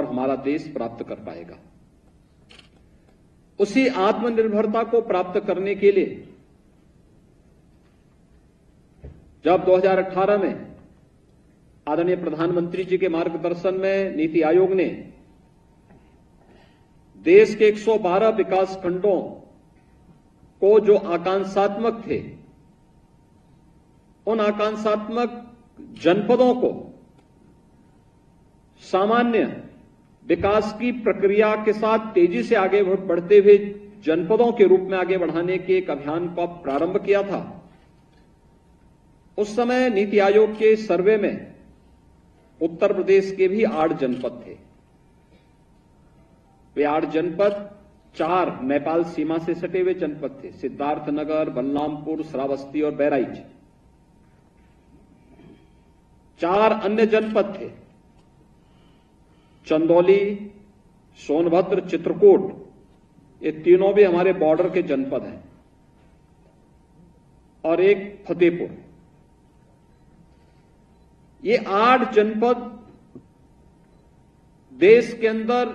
और हमारा देश प्राप्त कर पाएगा। उसी आत्मनिर्भरता को प्राप्त करने के लिए जब 2018 में आदरणीय प्रधानमंत्री जी के मार्गदर्शन में नीति आयोग ने देश के 112 विकास खंडों को जो आकांक्षात्मक थे, उन आकांक्षात्मक जनपदों को सामान्य विकास की प्रक्रिया के साथ तेजी से आगे बढ़ते हुए जनपदों के रूप में आगे बढ़ाने के एक अभियान का प्रारंभ किया था। उस समय नीति आयोग के सर्वे में उत्तर प्रदेश के भी 8 जनपद थे। वे 8 जनपद 4 नेपाल सीमा से सटे हुए जनपद थे, सिद्धार्थनगर, बलरामपुर, श्रावस्ती और बहराइच। 4 अन्य जनपद थे, चंदौली, सोनभद्र, चित्रकूट। ये तीनों भी हमारे बॉर्डर के जनपद हैं, और एक फतेहपुर। ये 8 जनपद देश के अंदर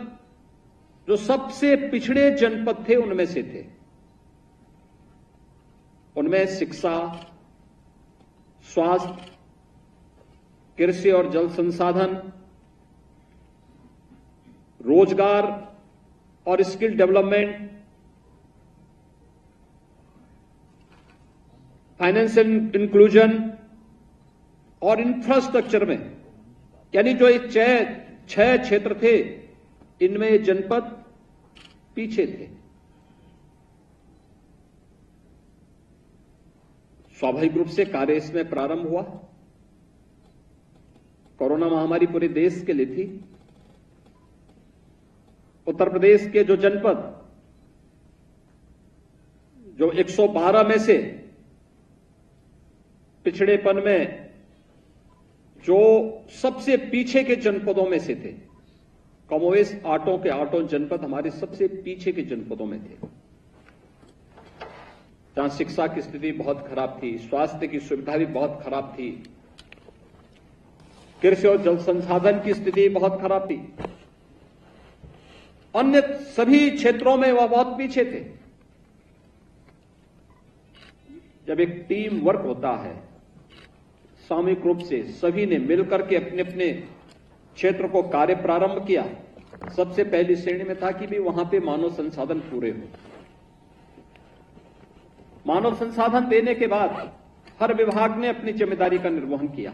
जो सबसे पिछड़े जनपद थे उनमें से थे। उनमें शिक्षा, स्वास्थ्य, कृषि और जल संसाधन, रोजगार और स्किल डेवलपमेंट, फाइनेंशियल इंक्लूजन और इंफ्रास्ट्रक्चर में, यानी जो ये 6 क्षेत्र थे, इनमें ये जनपद पीछे थे। स्वाभाविक रूप से कार्य इसमें प्रारंभ हुआ। कोरोना महामारी पूरे देश के लिए थी। उत्तर प्रदेश के जो जनपद जो 112 में से पिछड़ेपन में जो सबसे पीछे के जनपदों में से थे, कमोवेश 8 के 8 जनपद हमारे सबसे पीछे के जनपदों में थे, जहां शिक्षा की स्थिति बहुत खराब थी, स्वास्थ्य की सुविधा भी बहुत खराब थी, कृषि और जल संसाधन की स्थिति बहुत खराब थी। अन्य सभी क्षेत्रों में वह बहुत पीछे थे। जब एक टीम वर्क होता है, सामूहिक रूप से सभी ने मिलकर के अपने अपने क्षेत्र को कार्य प्रारंभ किया, सबसे पहली श्रेणी में था कि भी वहां पे मानव संसाधन पूरे हो। मानव संसाधन देने के बाद हर विभाग ने अपनी जिम्मेदारी का निर्वहन किया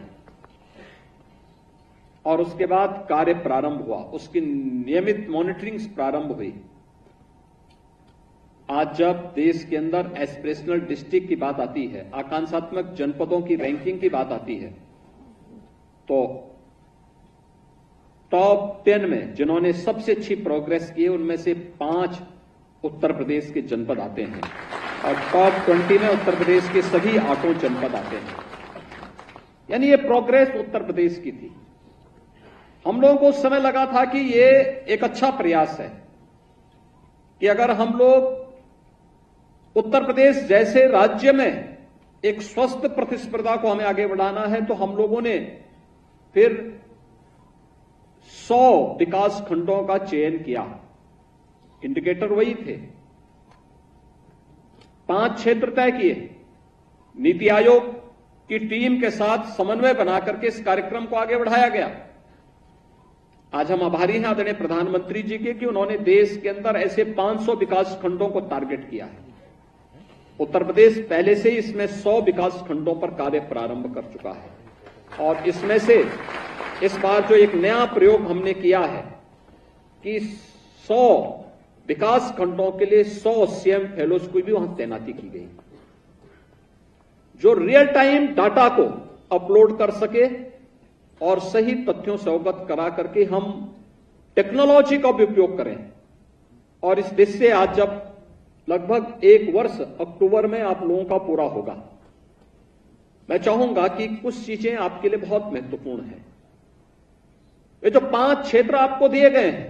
और उसके बाद कार्य प्रारंभ हुआ, उसकी नियमित मॉनिटरिंग प्रारंभ हुई। आज जब देश के अंदर एस्पिरेशनल डिस्ट्रिक्ट की बात आती है, आकांक्षात्मक जनपदों की रैंकिंग की बात आती है, तो टॉप 10 में जिन्होंने सबसे अच्छी प्रोग्रेस की है उनमें से 5 उत्तर प्रदेश के जनपद आते हैं और टॉप 20 में उत्तर प्रदेश के सभी 8 जनपद आते हैं। यानी ये प्रोग्रेस उत्तर प्रदेश की थी। हम लोगों को उस समय लगा था कि ये एक अच्छा प्रयास है कि अगर हम लोग उत्तर प्रदेश जैसे राज्य में एक स्वस्थ प्रतिस्पर्धा को हमें आगे बढ़ाना है, तो हम लोगों ने फिर 100 विकास खंडों का चयन किया। इंडिकेटर वही थे। 5 क्षेत्र तय किए। नीति आयोग की टीम के साथ समन्वय बनाकर के इस कार्यक्रम को आगे बढ़ाया गया। आज हम आभारी हैं आदरणीय प्रधानमंत्री जी के कि उन्होंने देश के अंदर ऐसे 500 विकास खंडों को टारगेट किया है। उत्तर प्रदेश पहले से ही इसमें 100 विकास खंडों पर कार्य प्रारंभ कर चुका है और इसमें से इस बार जो एक नया प्रयोग हमने किया है कि 100 विकास खंडों के लिए 100 सीएम फेलोज को भी वहां तैनाती की गई, जो रियल टाइम डाटा को अपलोड कर सके और सही तथ्यों से अवगत करा करके हम टेक्नोलॉजी का भी उपयोग करें। और इस देश से आज जब लगभग 1 वर्ष अक्टूबर में आप लोगों का पूरा होगा, मैं चाहूंगा कि कुछ चीजें आपके लिए बहुत महत्वपूर्ण हैं। ये जो 5 क्षेत्र आपको दिए गए हैं,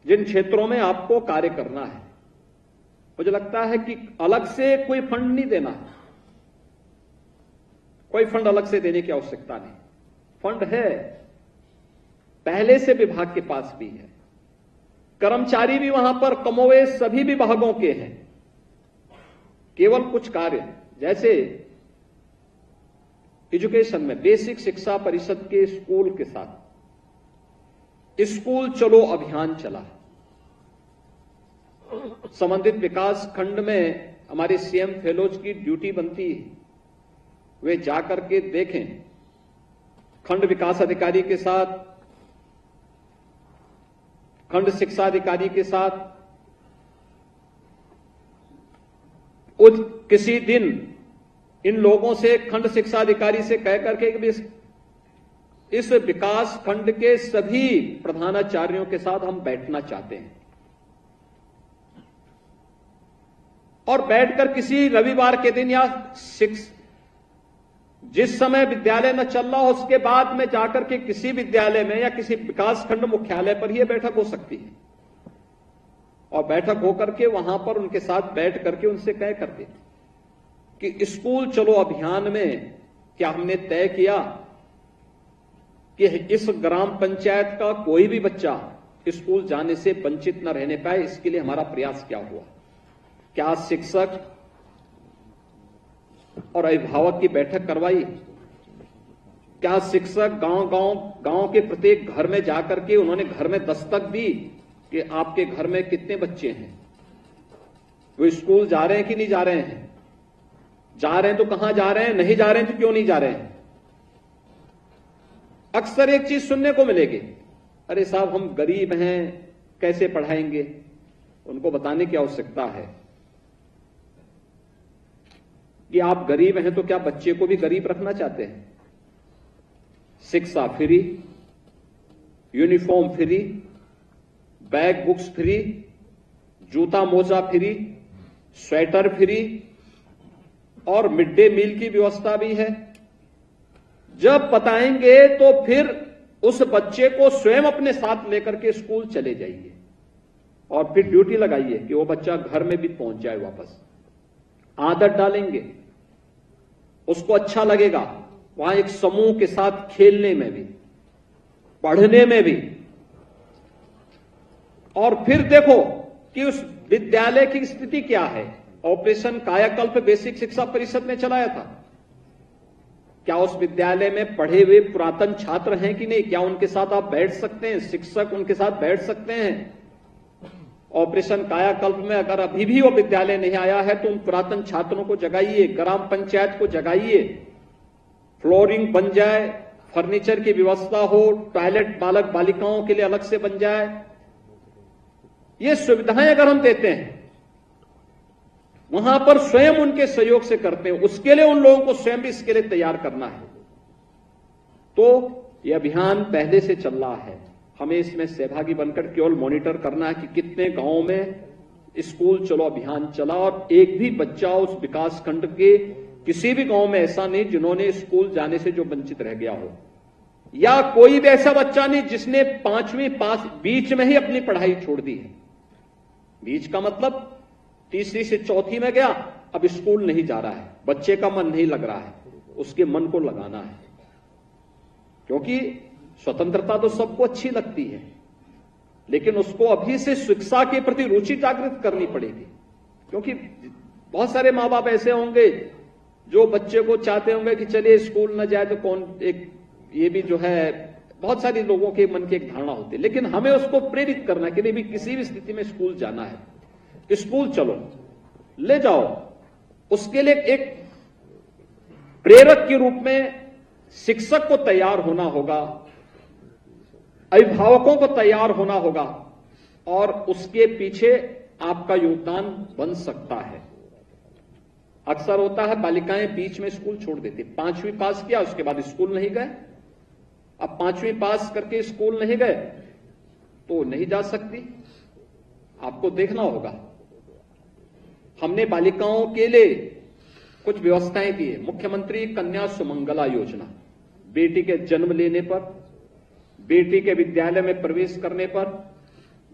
जिन क्षेत्रों में आपको कार्य करना है, मुझे लगता है कि अलग से कोई फंड नहीं देना है। कोई फंड अलग से देने की आवश्यकता नहीं। फंड है, पहले से विभाग के पास भी है, कर्मचारी भी वहां पर कमोवेश सभी विभागों के हैं। केवल कुछ कार्य जैसे एजुकेशन में बेसिक शिक्षा परिषद के स्कूल के साथ स्कूल चलो अभियान चला। संबंधित विकास खंड में हमारे सीएम फेलोज की ड्यूटी बनती है, वे जाकर के देखें, खंड विकास अधिकारी के साथ, खंड शिक्षा अधिकारी के साथ किसी दिन इन लोगों से, खंड शिक्षा अधिकारी से कह करके इस विकास खंड के सभी प्रधानाचार्यों के साथ हम बैठना चाहते हैं और बैठकर किसी रविवार के दिन या जिस समय विद्यालय न चल रहा हो उसके बाद में जाकर के किसी विद्यालय में या किसी विकास खंड मुख्यालय पर ही बैठक हो सकती है और बैठक होकर के वहां पर उनके साथ बैठ करके उनसे कह करके कि स्कूल चलो अभियान में क्या हमने तय किया कि इस ग्राम पंचायत का कोई भी बच्चा स्कूल जाने से वंचित न रहने पाए, इसके लिए हमारा प्रयास क्या हुआ। क्या शिक्षक और अभिभावक की बैठक करवाई? क्या शिक्षक गांव के प्रत्येक घर में जाकर के उन्होंने घर में दस्तक दी कि आपके घर में कितने बच्चे हैं, वो स्कूल जा रहे हैं कि नहीं जा रहे हैं, जा रहे हैं तो कहां जा रहे हैं, नहीं जा रहे हैं तो क्यों नहीं जा रहे हैं। अक्सर एक चीज सुनने को मिलेगी, अरे साहब हम गरीब हैं कैसे पढ़ाएंगे। उनको बताने की आवश्यकता है कि आप गरीब हैं तो क्या बच्चे को भी गरीब रखना चाहते हैं? शिक्षा free, uniform free, bag books free, जूता मोजा फ्री, स्वेटर फ्री और मिड डे मील की व्यवस्था भी है। जब बताएंगे तो फिर उस बच्चे को स्वयं अपने साथ लेकर के स्कूल चले जाइए और फिर ड्यूटी लगाइए कि वो बच्चा घर में भी पहुंच जाए वापस। आदत डालेंगे, उसको अच्छा लगेगा वहां एक समूह के साथ खेलने में भी, पढ़ने में भी। और फिर देखो कि उस विद्यालय की स्थिति क्या है। ऑपरेशन कायाकल्प बेसिक शिक्षा परिषद ने चलाया था। क्या उस विद्यालय में पढ़े हुए पुरातन छात्र हैं कि नहीं? क्या उनके साथ आप बैठ सकते हैं? शिक्षक उनके साथ बैठ सकते हैं? ऑपरेशन कायाकल्प में अगर अभी भी वो विद्यालय नहीं आया है तो उन पुरातन छात्रों को जगाइए, ग्राम पंचायत को जगाइए, फ्लोरिंग बन जाए, फर्नीचर की व्यवस्था हो, टॉयलेट बालक बालिकाओं के लिए अलग से बन जाए। ये सुविधाएं अगर हम देते हैं, वहां पर स्वयं उनके सहयोग से करते हैं, उसके लिए उन लोगों को स्वयं भी इसके लिए तैयार करना है। तो यह अभियान पहले से चल रहा है, हमें इसमें सहभागी बनकर केवल मॉनिटर करना है कि कितने गांवों में स्कूल चलो अभियान चला और एक भी बच्चा उस विकास खंड के किसी भी गांव में ऐसा नहीं जिन्होंने स्कूल जाने से जो वंचित रह गया हो, या कोई भी ऐसा बच्चा नहीं जिसने 5वीं पास बीच में ही अपनी पढ़ाई छोड़ दी है। बीच का मतलब तीसरी से चौथी में गया, अब स्कूल नहीं जा रहा है, बच्चे का मन नहीं लग रहा है, उसके मन को लगाना है। क्योंकि स्वतंत्रता तो सबको अच्छी लगती है, लेकिन उसको अभी से शिक्षा के प्रति रुचि जागृत करनी पड़ेगी। क्योंकि बहुत सारे माँ बाप ऐसे होंगे जो बच्चे को चाहते होंगे कि चलिए स्कूल न जाए तो कौन, एक ये भी जो है बहुत सारे लोगों के मन की एक धारणा होती है। लेकिन हमें उसको प्रेरित करना कि नहीं भी किसी भी स्थिति में स्कूल जाना है, स्कूल चलो, ले जाओ। उसके लिए एक प्रेरक के रूप में शिक्षक को तैयार होना होगा, अभिभावकों को तैयार होना होगा और उसके पीछे आपका योगदान बन सकता है। अक्सर होता है बालिकाएं बीच में स्कूल छोड़ देती, 5वीं पास किया उसके बाद स्कूल नहीं गए। अब 5वीं पास करके स्कूल नहीं गए तो नहीं जा सकती, आपको देखना होगा। हमने बालिकाओं के लिए कुछ व्यवस्थाएं की है। मुख्यमंत्री कन्या सुमंगला योजना, बेटी के जन्म लेने पर, बेटी के विद्यालय में प्रवेश करने पर,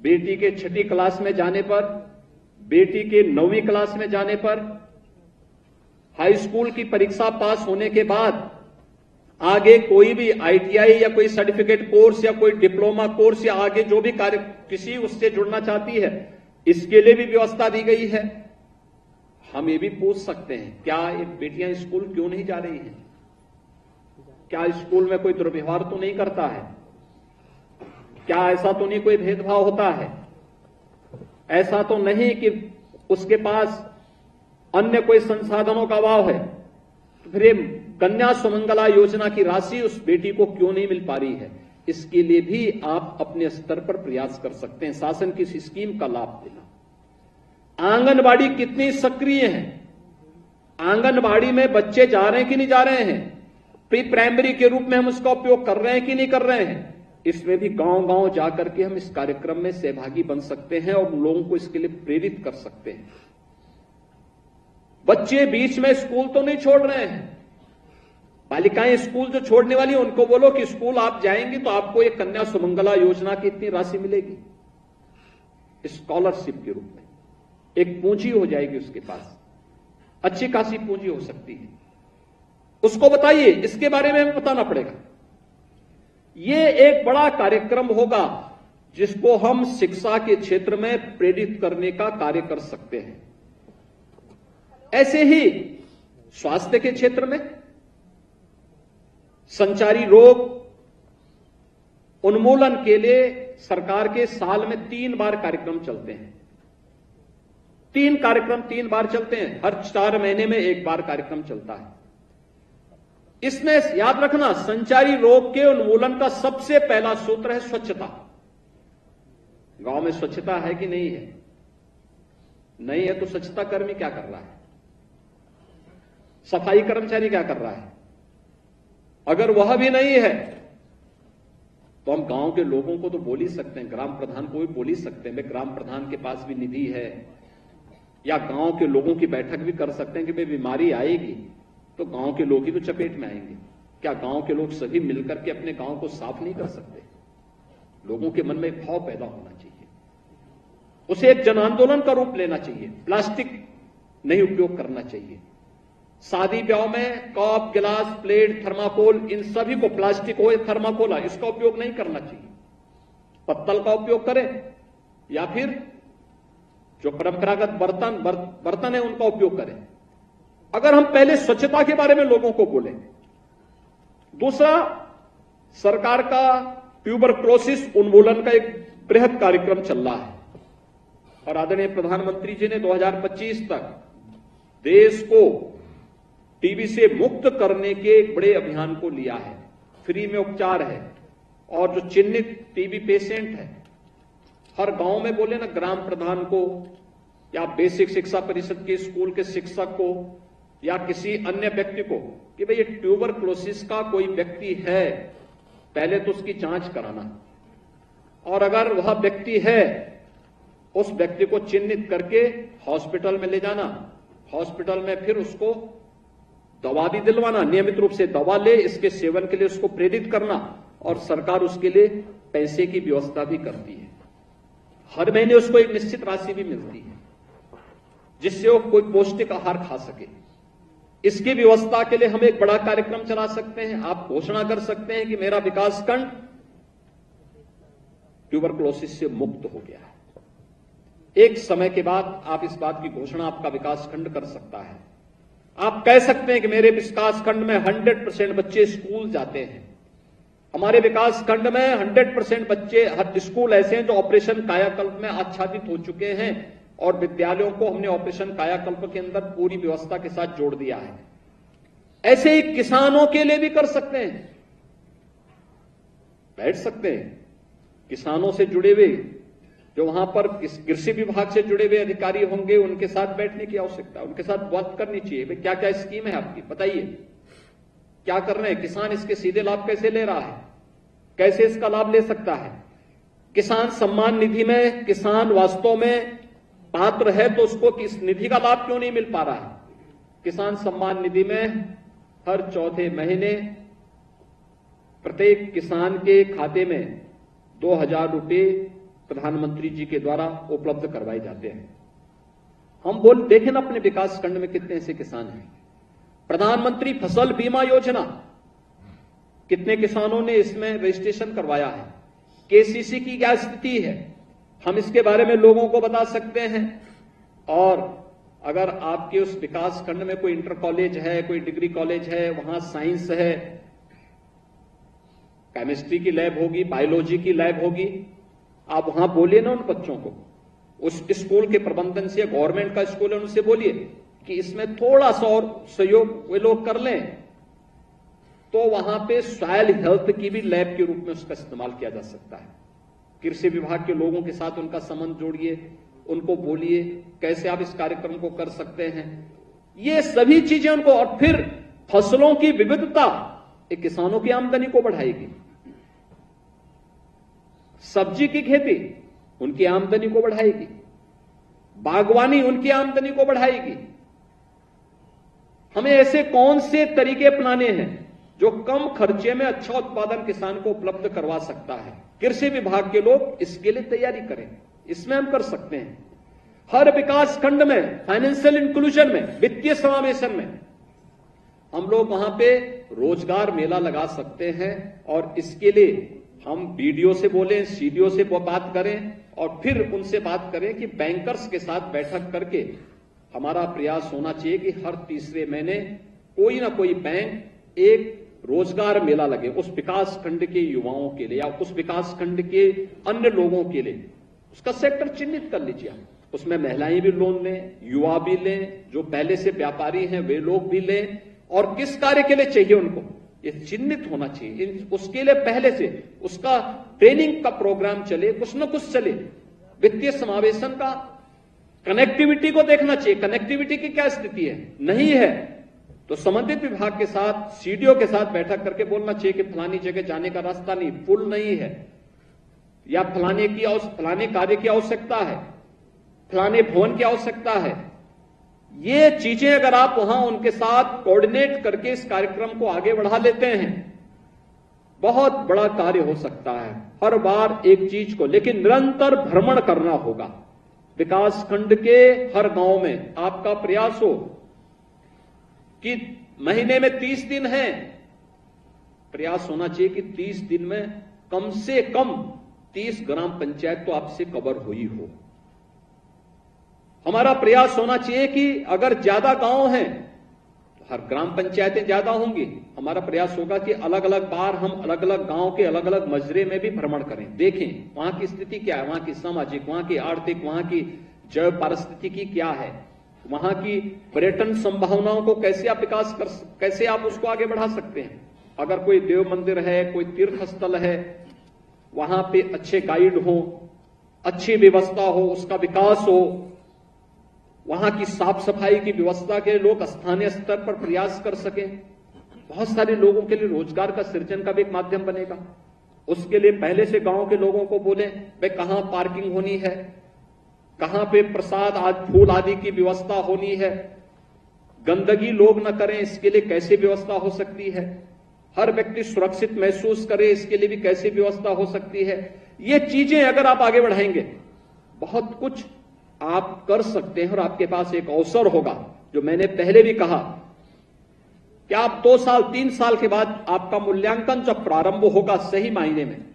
बेटी के 6ठी क्लास में जाने पर, बेटी के 9वीं क्लास में जाने पर, हाई स्कूल की परीक्षा पास होने के बाद आगे कोई भी ITI या कोई सर्टिफिकेट कोर्स या कोई डिप्लोमा कोर्स या आगे जो भी कार्य किसी उससे जुड़ना चाहती है, इसके लिए भी व्यवस्था दी गई है। हम ये भी पूछ सकते हैं, क्या ये बेटियां स्कूल क्यों नहीं जा रही हैं? क्या स्कूल में कोई दुर्व्यवहार तो नहीं करता है? क्या ऐसा तो नहीं कोई भेदभाव होता है? ऐसा तो नहीं कि उसके पास अन्य कोई संसाधनों का अभाव है? तो फिर ये कन्या सुमंगला योजना की राशि उस बेटी को क्यों नहीं मिल पा रही है? इसके लिए भी आप अपने स्तर पर प्रयास कर सकते हैं, शासन की इस स्कीम का लाभ देना। आंगनबाड़ी कितनी सक्रिय है? आंगनबाड़ी में बच्चे जा रहे हैं कि नहीं जा रहे हैं? प्री प्राइमरी के रूप में हम उसका उपयोग कर रहे हैं कि नहीं कर रहे हैं? इसमें भी गांव गांव जाकर के हम इस कार्यक्रम में सहभागी बन सकते हैं और लोगों को इसके लिए प्रेरित कर सकते हैं। बच्चे बीच में स्कूल तो नहीं छोड़ रहे हैं। बालिकाएं स्कूल जो छोड़ने वाली, उनको बोलो कि स्कूल आप जाएंगे तो आपको एक कन्या सुमंगला योजना की इतनी राशि मिलेगी, स्कॉलरशिप के रूप में। एक पूंजी हो जाएगी उसके पास, अच्छी खासी पूंजी हो सकती है। उसको बताइए, इसके बारे में हमें बताना पड़ेगा। ये एक बड़ा कार्यक्रम होगा जिसको हम शिक्षा के क्षेत्र में प्रेरित करने का कार्य कर सकते हैं। ऐसे ही स्वास्थ्य के क्षेत्र में संचारी रोग उन्मूलन के लिए सरकार के साल में 3 बार कार्यक्रम चलते हैं। 3 कार्यक्रम 3 बार चलते हैं, हर 4 महीने में 1 बार कार्यक्रम चलता है। इसमें याद रखना, संचारी रोग के उन्मूलन का सबसे पहला सूत्र है स्वच्छता। गांव में स्वच्छता है कि नहीं है? नहीं है तो स्वच्छता कर्मी क्या कर रहा है? सफाई कर्मचारी क्या कर रहा है? अगर वह भी नहीं है तो हम गांव के लोगों को तो बोल ही सकते हैं, ग्राम प्रधान को भी बोल ही सकते हैं, ग्राम प्रधान के पास भी निधि है, या गांव के लोगों की बैठक भी कर सकते हैं कि भाई बीमारी आएगी तो गांव के लोग ही तो चपेट में आएंगे। क्या गांव के लोग सभी मिलकर के अपने गांव को साफ नहीं कर सकते? लोगों के मन में एक भाव पैदा होना चाहिए, उसे एक जन आंदोलन का रूप लेना चाहिए। प्लास्टिक नहीं उपयोग करना चाहिए। शादी ब्याह में कप, गिलास, प्लेट, थर्माकोल, इन सभी को, प्लास्टिक हो या थर्माकोल, इसका उपयोग नहीं करना चाहिए। पत्तल का उपयोग करें या फिर जो परंपरागत बर्तन है उनका उपयोग करें। अगर हम पहले स्वच्छता के बारे में लोगों को बोलें। दूसरा, सरकार का ट्यूबरक्लोसिस उन्मूलन का एक बृहद कार्यक्रम चल रहा है और आदरणीय प्रधानमंत्री जी ने 2025 तक देश को टीबी से मुक्त करने के एक बड़े अभियान को लिया है। फ्री में उपचार है और जो चिन्हित टीबी पेशेंट है, हर गांव में बोले ना ग्राम प्रधान को या बेसिक शिक्षा परिषद के स्कूल के शिक्षक को या किसी अन्य व्यक्ति को कि भाई ये ट्यूबरक्लोसिस का कोई व्यक्ति है, पहले तो उसकी जांच कराना, और अगर वह व्यक्ति है उस व्यक्ति को चिन्हित करके हॉस्पिटल में ले जाना, हॉस्पिटल में फिर उसको दवा भी दिलवाना, नियमित रूप से दवा ले, इसके सेवन के लिए उसको प्रेरित करना, और सरकार उसके लिए पैसे की व्यवस्था भी करती है। हर महीने उसको एक निश्चित राशि भी मिलती है जिससे वो कोई पौष्टिक आहार खा सके। इसकी व्यवस्था के लिए हम एक बड़ा कार्यक्रम चला सकते हैं। आप घोषणा कर सकते हैं कि मेरा विकासखंड ट्यूबरक्लोसिस से मुक्त हो गया है। एक समय के बाद आप इस बात की घोषणा आपका विकासखंड कर सकता है। आप कह सकते हैं कि मेरे विकासखंड में 100% बच्चे स्कूल जाते हैं। हमारे विकासखंड में 100% बच्चे, स्कूल ऐसे हैं जो ऑपरेशन कायाकल्प में आच्छादित हो चुके हैं और विद्यालयों को हमने ऑपरेशन कायाकल्प के अंदर पूरी व्यवस्था के साथ जोड़ दिया है। ऐसे ही किसानों के लिए भी कर सकते हैं। बैठ सकते हैं किसानों से जुड़े हुए, जो वहां पर कृषि विभाग से जुड़े हुए अधिकारी होंगे, उनके साथ बैठने की आवश्यकता है, उनके साथ बात करनी चाहिए। भाई क्या क्या स्कीम है आपकी, बताइए क्या कर रहे हैं, किसान इसके सीधे लाभ कैसे ले रहा है, कैसे इसका लाभ ले सकता है। किसान सम्मान निधि में किसान वास्तव में पात्र है तो उसको किस निधि का लाभ क्यों नहीं मिल पा रहा है? किसान सम्मान निधि में हर चौथे महीने प्रत्येक किसान के खाते में 2000 रुपए प्रधानमंत्री जी के द्वारा उपलब्ध करवाए जाते हैं। हम देखें ना अपने विकास खंड में कितने ऐसे किसान हैं। प्रधानमंत्री फसल बीमा योजना कितने किसानों ने इसमें रजिस्ट्रेशन करवाया है, केसीसी की क्या स्थिति है, हम इसके बारे में लोगों को बता सकते हैं। और अगर आपके उस विकास खंड में कोई इंटर कॉलेज है, कोई डिग्री कॉलेज है, वहां साइंस है, केमिस्ट्री की लैब होगी, बायोलॉजी की लैब होगी, आप वहां बोलिए ना उन बच्चों को, उस स्कूल के प्रबंधन से, गवर्नमेंट का स्कूल है, उनसे बोलिए कि इसमें थोड़ा सा और सहयोग वे लोग कर लें, तो वहां पे सॉइल हेल्थ की भी लैब के रूप में उसका इस्तेमाल किया जा सकता है। कृषि विभाग के लोगों के साथ उनका संबंध जोड़िए, उनको बोलिए कैसे आप इस कार्यक्रम को कर सकते हैं, ये सभी चीजें उनको। और फिर फसलों की विविधता एक किसानों की आमदनी को बढ़ाएगी, सब्जी की खेती उनकी आमदनी को बढ़ाएगी, बागवानी उनकी आमदनी को बढ़ाएगी। हमें ऐसे कौन से तरीके अपनाने हैं जो कम खर्चे में अच्छा उत्पादन किसान को उपलब्ध करवा सकता है। कृषि विभाग के लोग इसके लिए तैयारी करें, इसमें हम कर सकते हैं। हर विकास खंड में फाइनेंशियल इंक्लूजन में, वित्तीय समावेशन में हम लोग वहां पे रोजगार मेला लगा सकते हैं। और इसके लिए हम बीडीओ से बोलें, सीडीओ से बात करें और फिर उनसे बात करें कि बैंकर्स के साथ बैठक करके हमारा प्रयास होना चाहिए कि हर तीसरे महीने कोई ना कोई बैंक एक रोजगार मेला लगे उस विकास खंड के युवाओं के लिए या उस विकास खंड के अन्य लोगों के लिए। उसका सेक्टर चिन्हित कर लीजिए, उसमें महिलाएं भी लोन लें, युवा भी लें, जो पहले से व्यापारी हैं वे लोग भी लें, और किस कार्य के लिए चाहिए उनको ये चिन्हित होना चाहिए। उसके लिए पहले से उसका ट्रेनिंग का प्रोग्राम चले, कुछ न कुछ चले। वित्तीय समावेशन का कनेक्टिविटी को देखना चाहिए, कनेक्टिविटी की क्या स्थिति है, नहीं है तो संबंधित विभाग के साथ, सीडीओ के साथ बैठक करके बोलना चाहिए कि फलानी जगह जाने का रास्ता नहीं, पुल नहीं है, या फलाने कार्य की आवश्यकता है, फलाने भवन की आवश्यकता है। ये चीजें अगर आप वहां उनके साथ कोऑर्डिनेट करके इस कार्यक्रम को आगे बढ़ा लेते हैं, बहुत बड़ा कार्य हो सकता है। हर बार एक चीज को, लेकिन निरंतर भ्रमण करना होगा। विकास खंड के हर गांव में आपका प्रयास हो कि महीने में 30 दिन है, प्रयास होना चाहिए कि 30 दिन में कम से कम 30 ग्राम पंचायत तो आपसे कवर हुई हो। हमारा प्रयास होना चाहिए कि अगर ज्यादा गांव हैं तो हर ग्राम पंचायतें ज्यादा होंगी। हमारा प्रयास होगा कि अलग अलग बार हम अलग अलग गांव के अलग अलग मजरे में भी भ्रमण करें, देखें वहां की स्थिति क्या है, वहां की सामाजिक, वहां की आर्थिक, वहां की जैव पारिस्थितिकी क्या है, वहां की पर्यटन संभावनाओं को कैसे आप उसको आगे बढ़ा सकते हैं। अगर कोई देव मंदिर है, कोई तीर्थ स्थल है, वहां पे अच्छे गाइड हो, अच्छी व्यवस्था हो, उसका विकास हो, वहां की साफ सफाई की व्यवस्था के लोग स्थानीय स्तर पर प्रयास कर सकें, बहुत सारे लोगों के लिए रोजगार का सृजन का भी एक माध्यम बनेगा। उसके लिए पहले से गांव के लोगों को बोले भाई कहां पार्किंग होनी है, कहां पे प्रसाद आज फूल आदि की व्यवस्था होनी है, गंदगी लोग न करें इसके लिए कैसे व्यवस्था हो सकती है, हर व्यक्ति सुरक्षित महसूस करे इसके लिए भी कैसे व्यवस्था हो सकती है। ये चीजें अगर आप आगे बढ़ाएंगे बहुत कुछ आप कर सकते हैं। और आपके पास एक अवसर होगा, जो मैंने पहले भी कहा कि आप 2 साल 3 साल के बाद आपका मूल्यांकन जब प्रारंभ होगा सही मायने में,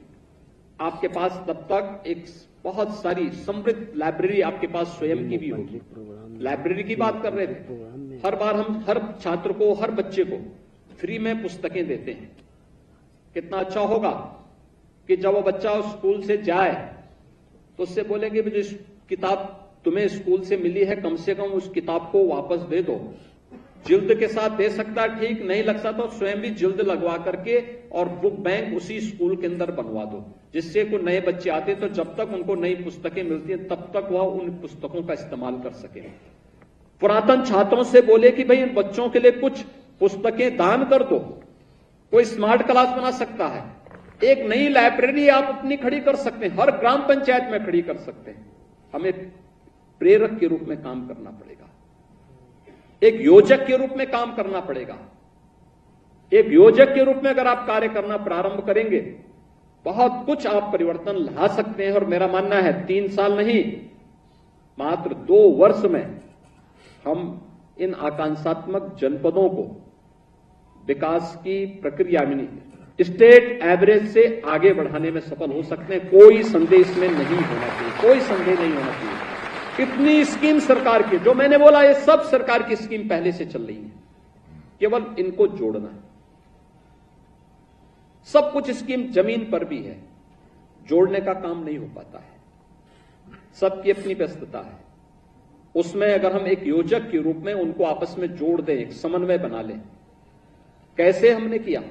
आपके पास तब तक एक बहुत सारी समृद्ध लाइब्रेरी आपके पास स्वयं की भी होगी। लाइब्रेरी की बात कर रहे थे, हर बार हम हर छात्र को, हर बच्चे को फ्री में पुस्तकें देते हैं। कितना अच्छा होगा कि जब वो बच्चा स्कूल से जाए तो उससे बोलेंगे जो किताब तुम्हें स्कूल से मिली है कम से कम उस किताब को वापस दे दो। जिल्द के साथ दे सकता है, ठीक नहीं लगता तो स्वयं भी जिल्द लगवा करके और बुक बैंक उसी स्कूल के अंदर बनवा दो, जिससे कोई नए बच्चे आते तो जब तक उनको नई पुस्तकें मिलती हैं तब तक वह उन पुस्तकों का इस्तेमाल कर सके। पुरातन छात्रों से बोले कि भाई इन बच्चों के लिए कुछ पुस्तकें दान कर दो, कोई स्मार्ट क्लास बना सकता है, एक नई लाइब्रेरी आप अपनी खड़ी कर सकते हैं, हर ग्राम पंचायत में खड़ी कर सकते हैं। हमें प्रेरक के रूप में काम करना पड़ेगा, एक योजक के रूप में काम करना पड़ेगा। एक योजक के रूप में अगर आप कार्य करना प्रारंभ करेंगे बहुत कुछ आप परिवर्तन ला सकते हैं। और मेरा मानना है 3 साल नहीं, मात्र 2 वर्ष में हम इन आकांक्षात्मक जनपदों को विकास की प्रक्रिया में स्टेट एवरेज से आगे बढ़ाने में सफल हो सकते हैं। कोई संदेह इसमें नहीं होना चाहिए, कोई संदेह नहीं होना चाहिए। इतनी स्कीम सरकार की, जो मैंने बोला ये सब सरकार की स्कीम पहले से चल रही है, केवल इनको जोड़ना है। सब कुछ स्कीम जमीन पर भी है, जोड़ने का काम नहीं हो पाता है, सबकी अपनी व्यस्तता है। उसमें अगर हम एक योजक के रूप में उनको आपस में जोड़ दें, एक समन्वय बना लें, कैसे हमने किया।